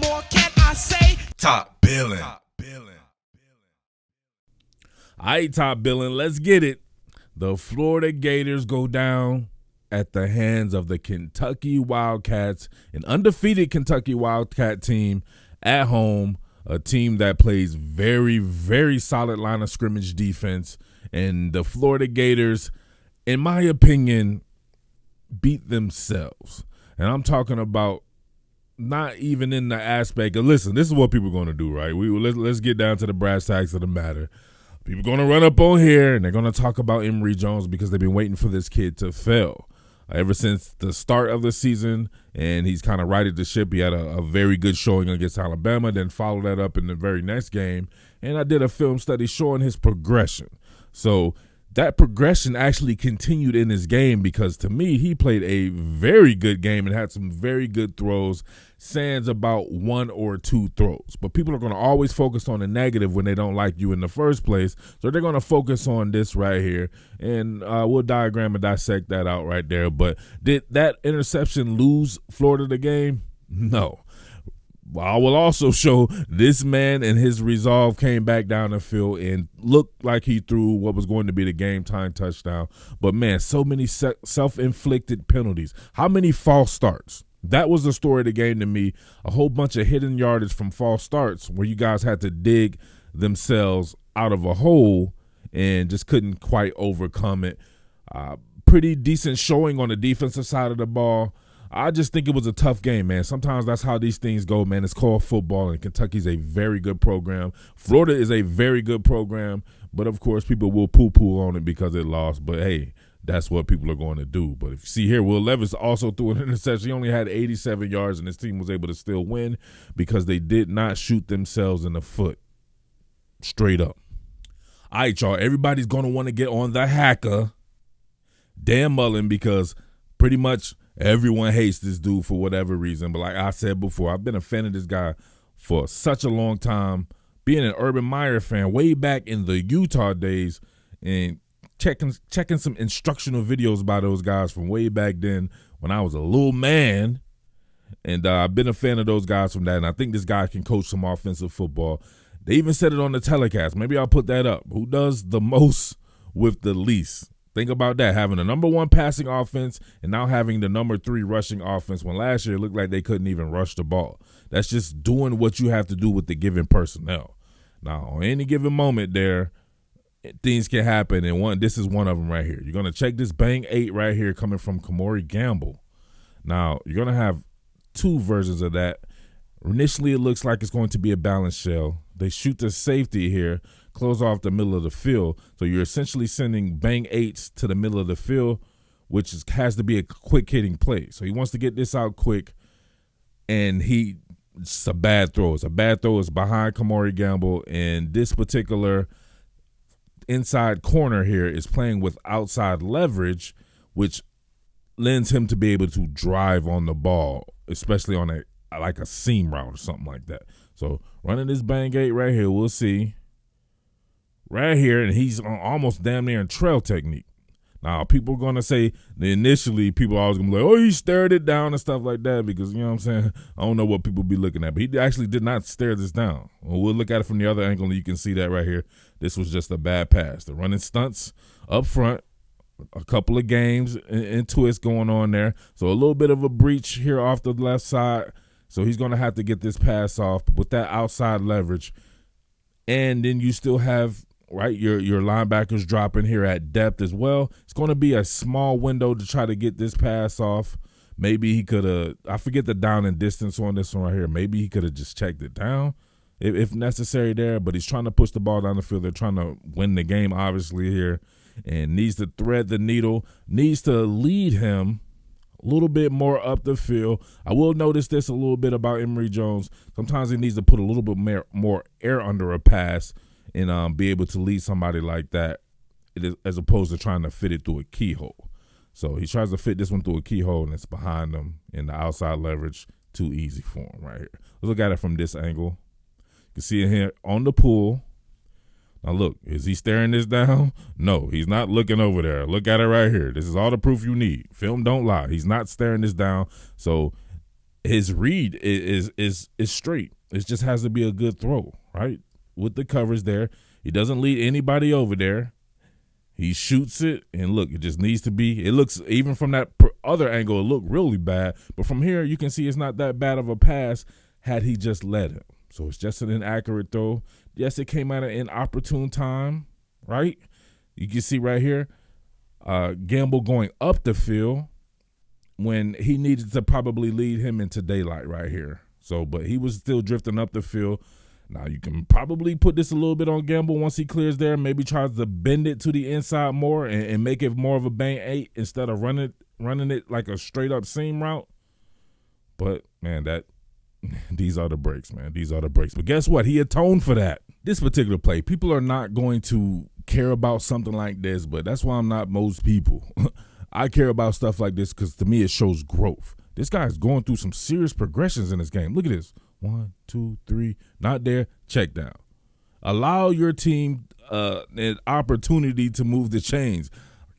more can I say? Top Billin. All right, Top Billin, let's get it. The Florida Gators go down at the hands of the Kentucky Wildcats, an undefeated Kentucky Wildcat team at home, a team that plays very, very solid line of scrimmage defense. And the Florida Gators, in my opinion, beat themselves. And I'm talking about not even in the aspect of, listen, this is what people are going to do, right? Let's get down to the brass tacks of the matter. People are going to run up on here, and they're going to talk about Emory Jones because they've been waiting for this kid to fail ever since the start of the season, and he's kind of righted the ship. He had a very good showing against Alabama, then followed that up in the very next game, and I did a film study showing his progression. So that progression actually continued in his game because, to me, he played a very good game and had some very good throws, sans about one or two throws. But people are going to always focus on the negative when they don't like you in the first place, so they're going to focus on this right here, and we'll diagram and dissect that out right there. But did that interception lose Florida the game? No. I will also show this man and his resolve came back down the field and looked like he threw what was going to be the game-time touchdown. But, man, so many self-inflicted penalties. How many false starts? That was the story of the game to me. A whole bunch of hidden yardage from false starts where you guys had to dig themselves out of a hole and just couldn't quite overcome it. Pretty decent showing on the defensive side of the ball. I just think it was a tough game, man. Sometimes that's how these things go, man. It's called football, and Kentucky's a very good program. Florida is a very good program, but, of course, people will poo-poo on it because it lost. But, hey, that's what people are going to do. But if you see here, Will Levis also threw an interception. He only had 87 yards, and his team was able to still win because they did not shoot themselves in the foot. Straight up. All right, y'all. Everybody's going to want to get on the hacker, Dan Mullen, because pretty much – everyone hates this dude for whatever reason. But like I said before, I've been a fan of this guy for such a long time. Being an Urban Meyer fan way back in the Utah days and checking some instructional videos by those guys from way back then when I was a little man. And I've been a fan of those guys from that. And I think this guy can coach some offensive football. They even said it on the telecast. Maybe I'll put that up. Who does the most with the least? Think about that, having the number one passing offense and now having the number 3 rushing offense when last year it looked like they couldn't even rush the ball. That's just doing what you have to do with the given personnel. Now, on any given moment there, things can happen, and this is one of them right here. You're going to check this bang 8 right here coming from Emory Gamble. Now, you're going to have 2 versions of that. Initially, it looks like it's going to be a balance shell. They shoot the safety here, close off the middle of the field. So you're essentially sending bang 8s to the middle of the field, which has to be a quick hitting play. So he wants to get this out quick, and it's a bad throw. It's a bad throw. It's behind Emory Gamble, and this particular inside corner here is playing with outside leverage, which lends him to be able to drive on the ball, especially on a seam route or something like that. So running this bang 8 right here, we'll see. Right here, and he's almost damn near in trail technique. Now, people are going to say, initially, people are always going to be like, oh, he stared it down and stuff like that because, you know what I'm saying, I don't know what people be looking at. But he actually did not stare this down. Well, we'll look at it from the other angle, and you can see that right here. This was just a bad pass. The running stunts up front, a couple of games and twists going on there. So a little bit of a breach here off the left side. So he's going to have to get this pass off with that outside leverage. And then you still have, right, your linebackers dropping here at depth as well. It's going to be a small window to try to get this pass off. Maybe he could have, I forget the down and distance on this one right here. Maybe he could have just checked it down if necessary there. But he's trying to push the ball down the field. They're trying to win the game, obviously, here. And needs to thread the needle, needs to lead him a little bit more up the field. I will notice this a little bit about Emory Jones. Sometimes he needs to put a little bit more air under a pass and be able to lead somebody like that as opposed to trying to fit it through a keyhole. So he tries to fit this one through a keyhole, and it's behind him in the outside leverage. Too easy for him right here. Let's look at it from this angle. You can see it here on the pool. Now, look, is he staring this down? No, he's not looking over there. Look at it right here. This is all the proof you need. Film don't lie. He's not staring this down. So his read is straight. It just has to be a good throw, right? With the coverage there. He doesn't lead anybody over there. He shoots it, and look, it just needs to be. It looks, even from that other angle, it looked really bad. But from here, you can see it's not that bad of a pass had he just let it. So it's just an inaccurate throw. Yes, it came at an inopportune time, right? You can see right here, Gamble going up the field when he needed to probably lead him into daylight right here. So, but he was still drifting up the field. Now, you can probably put this a little bit on Gamble once he clears there, maybe tries to bend it to the inside more and make it more of a bang 8 instead of running it like a straight-up seam route. But, man, these are the breaks, man. These are the breaks. But guess what? He atoned for that. This particular play, people are not going to care about something like this, but that's why I'm not most people. I care about stuff like this because, to me, it shows growth. This guy's going through some serious progressions in this game. Look at this. 1, 2, 3, not there, check down. Allow your team an opportunity to move the chains.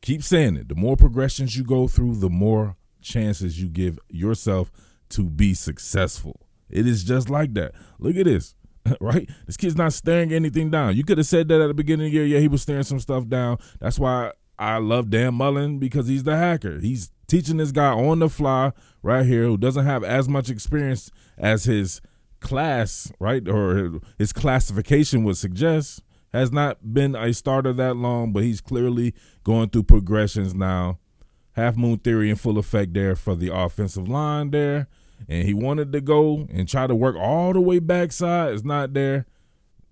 Keep saying it. The more progressions you go through, the more chances you give yourself to be successful. It is just like that. Look at this, right? This kid's not staring anything down. You could have said that at the beginning of the year. Yeah, he was staring some stuff down. That's why I love Dan Mullen, because he's the hacker. He's teaching this guy on the fly right here who doesn't have as much experience as his class, right, or his classification would suggest. Has not been a starter that long, but he's clearly going through progressions now. Half moon theory in full effect there for the offensive line there. And he wanted to go and try to work all the way backside. It's not there.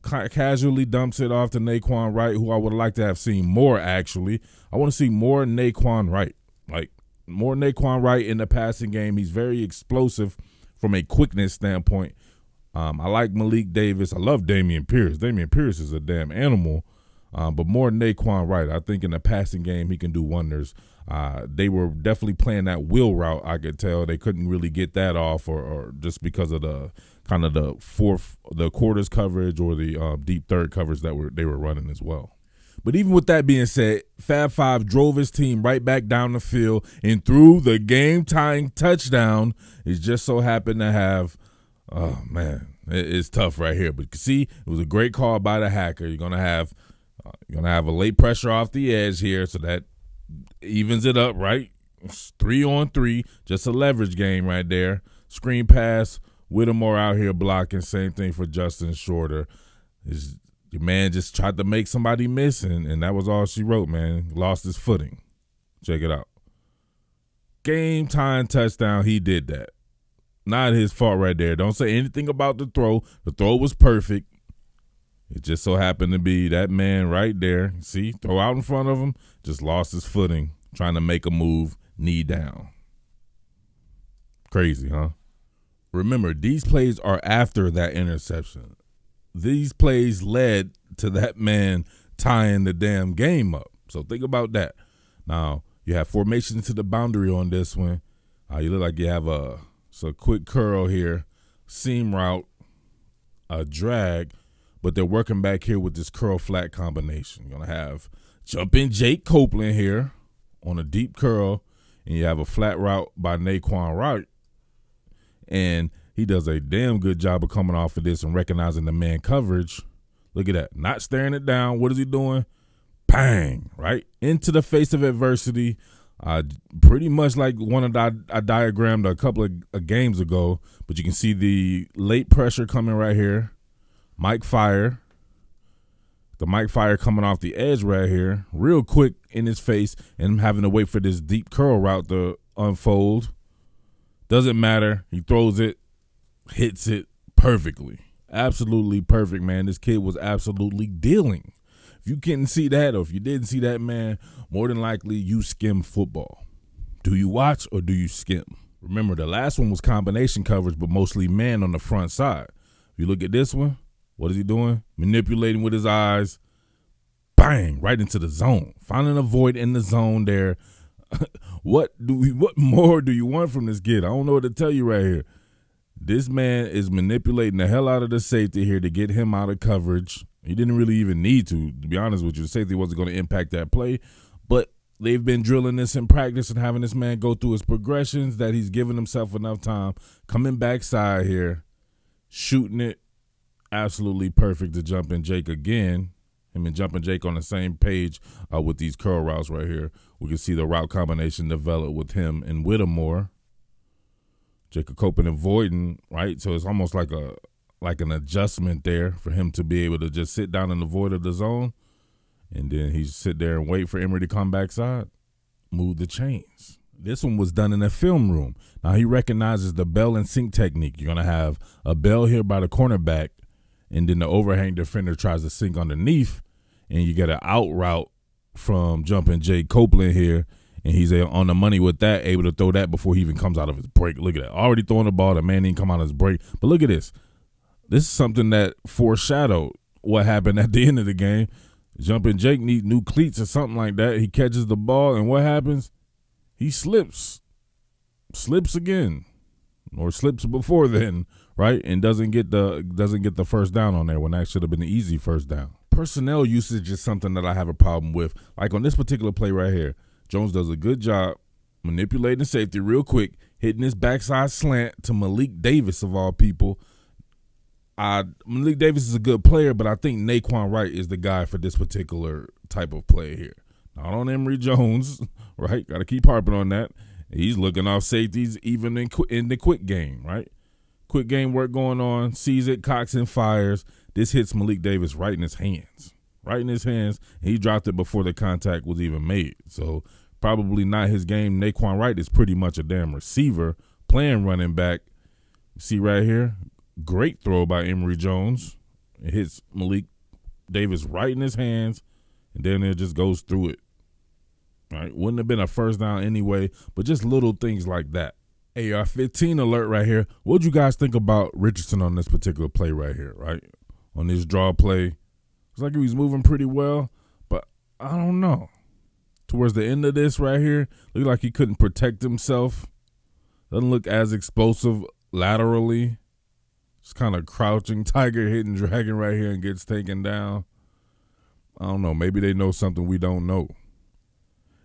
Casually dumps it off to Naquan Wright, who I would like to have seen more, actually. I want to see more Naquan Wright. Like, more Naquan Wright in the passing game. He's very explosive from a quickness standpoint. I like Malik Davis. I love Dameon Pierce. Dameon Pierce is a damn animal. But more Naquan Wright. I think in the passing game he can do wonders. They were definitely playing that wheel route, I could tell. They couldn't really get that off or just because of the kind of the quarters coverage or the deep third coverage that they were running as well. But even with that being said, Fab Five drove his team right back down the field and threw the game-tying touchdown. It just so happened to have, oh, man, it's tough right here. But you can see it was a great call by the hacker. You're gonna have a late pressure off the edge here, so that evens it up, right? It's 3-on-3, just a leverage game right there. Screen pass, Whittemore out here blocking. Same thing for Justin Shorter. Your man just tried to make somebody miss, and that was all she wrote, man. Lost his footing. Check it out. Game time touchdown, he did that. Not his fault right there. Don't say anything about the throw. The throw was perfect. It just so happened to be that man right there. See, throw out in front of him, just lost his footing, trying to make a move, knee down. Crazy, huh? Remember, these plays are after that interception. These plays led to that man tying the damn game up. So think about that. Now, you have formation to the boundary on this one. You look like you have a quick curl here, seam route, a drag, but they're working back here with this curl flat combination. You're going to have jumping Jake Copeland here on a deep curl, and you have a flat route by Naquan Wright. And he does a damn good job of coming off of this and recognizing the man coverage. Look at that. Not staring it down. What is he doing? Bang, right? Into the face of adversity. Pretty much like one that I diagrammed a couple of games ago, but you can see the late pressure coming right here. Mike Fire. The Mike Fire coming off the edge right here. Real quick in his face and having to wait for this deep curl route to unfold. Doesn't matter. He throws it, hits it perfectly. Absolutely perfect, man. This kid was absolutely dealing. If you couldn't see that, or if you didn't see that, man, more than likely you skim football. Do you watch or do you skim? Remember, the last one was combination coverage, but mostly man on the front side. If you look at this one, what is he doing? Manipulating with his eyes. Bang, right into the zone. Finding a void in the zone there. What more do you want from this kid? I don't know what to tell you right here. This man is manipulating the hell out of the safety here to get him out of coverage. He didn't really even need to be honest with you. The safety wasn't going to impact that play, but They've been drilling this in practice and having this man go through his progressions that he's given himself enough time. Coming backside here, shooting it, absolutely perfect to Jumpin' Jake again. Him and Jumpin' Jake on the same page with these curl routes right here. We can see the route combination develop with him and Whittemore. Jacob coping and avoiding, right? So it's almost like an adjustment there for him to be able to just sit down in the void of the zone. And then he sit there and wait for Emory to come backside, move the chains. This one was done in a film room. Now he recognizes the bell and sink technique. You're going to have a bell here by the cornerback, and then the overhang defender tries to sink underneath, and you get an out route from Jumpin' Jake Copeland here, and he's on the money with that, able to throw that before he even comes out of his break. Look at that. Already throwing the ball. The man didn't come out of his break. But look at this. This is something that foreshadowed what happened at the end of the game. Jumpin' Jake needs new cleats or something like that. He catches the ball, and what happens? He slips again, or slips before then, right? And doesn't get the first down on there when that should have been an easy first down. Personnel usage is something that I have a problem with. Like on this particular play right here, Jones does a good job manipulating the safety real quick, hitting his backside slant to Malik Davis of all people. Malik Davis is a good player, but I think Naquan Wright is the guy for this particular type of play here. Not on Emory Jones, right? Got to keep harping on that. He's looking off safeties even in the quick game, right? Quick game work going on, sees it, cocks and fires. This hits Malik Davis right in his hands. Right in his hands. He dropped it before the contact was even made. So probably not his game. Naquan Wright is pretty much a damn receiver, playing running back. See right here? Great throw by Emory Jones. It hits Malik Davis right in his hands, and then it just goes through it. All right, wouldn't have been a first down anyway, but just little things like that. AR-15 alert right here. What'd you guys think about Richardson on this particular play right here, right? On this draw play. It's like he was moving pretty well, but I don't know. Towards the end of this right here, looked like he couldn't protect himself. Doesn't look as explosive laterally. Just kind of crouching, tiger hitting dragon right here and gets taken down. I don't know. Maybe they know something we don't know.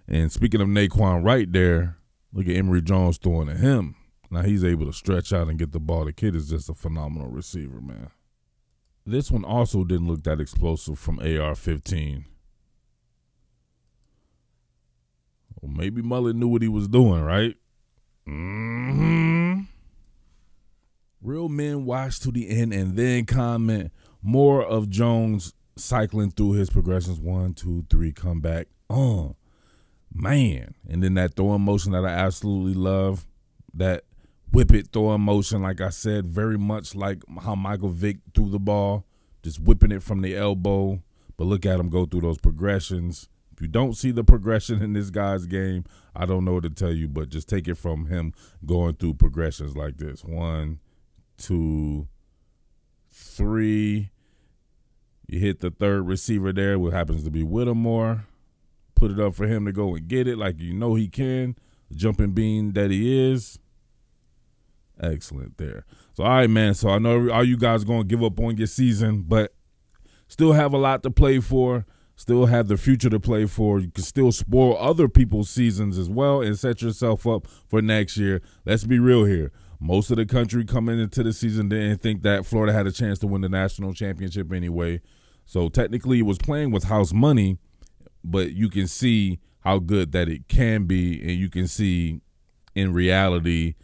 And speaking of Naquan Wright there, look at Emory Jones throwing to him. Now he's able to stretch out and get the ball. The kid is just a phenomenal receiver, man. This one also didn't look that explosive from AR-15. Well, maybe Mullen knew what he was doing, right? Real men watch to the end and then comment. More of Jones cycling through his progressions. 1, 2, 3, come back. Man. And then that throwing motion that I absolutely love. That whip it throwing motion, like I said, very much like how Michael Vick threw the ball. Just whipping it from the elbow. But look at him go through those progressions. If you don't see the progression in this guy's game, I don't know what to tell you, but just take it from him going through progressions like this. 1, 2, 3. You hit the third receiver there, what happens to be Whittemore. Put it up for him to go and get it like you know he can. The jumping bean that he is. Excellent there. So, all right, man. So, I know all you guys going to give up on your season, but still have a lot to play for. Still have the future to play for. You can still spoil other people's seasons as well and set yourself up for next year. Let's be real here. Most of the country coming into the season didn't think that Florida had a chance to win the national championship anyway. So technically it was playing with house money, but you can see how good that it can be, and you can see in reality,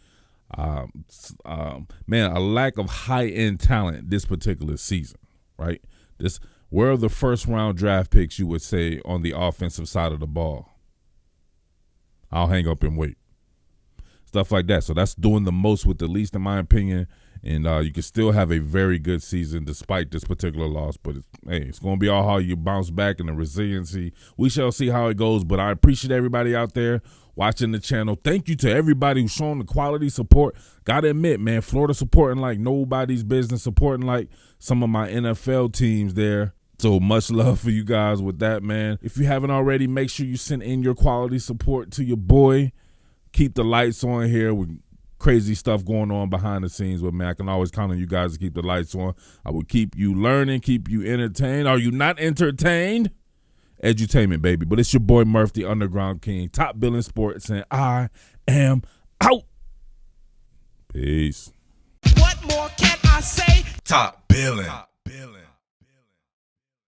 man, a lack of high-end talent this particular season, right? Where are the first-round draft picks, you would say, on the offensive side of the ball? I'll hang up and wait. Stuff like that. So that's doing the most with the least, in my opinion. And you can still have a very good season despite this particular loss. But, it's going to be all how you bounce back and the resiliency. We shall see how it goes. But I appreciate everybody out there watching the channel. Thank you to everybody who's showing the quality support. Got to admit, man, Florida supporting like nobody's business, supporting like some of my NFL teams there. So much love for you guys with that, man. If you haven't already, make sure you send in your quality support to your boy. Keep the lights on here with crazy stuff going on behind the scenes with me. I can always count on you guys to keep the lights on. I will keep you learning, keep you entertained. Are you not entertained? edutainment, baby. But it's your boy Murph, the Underground King, Top Billin Sports, and I am out. Peace. What more can I say? Top Billin.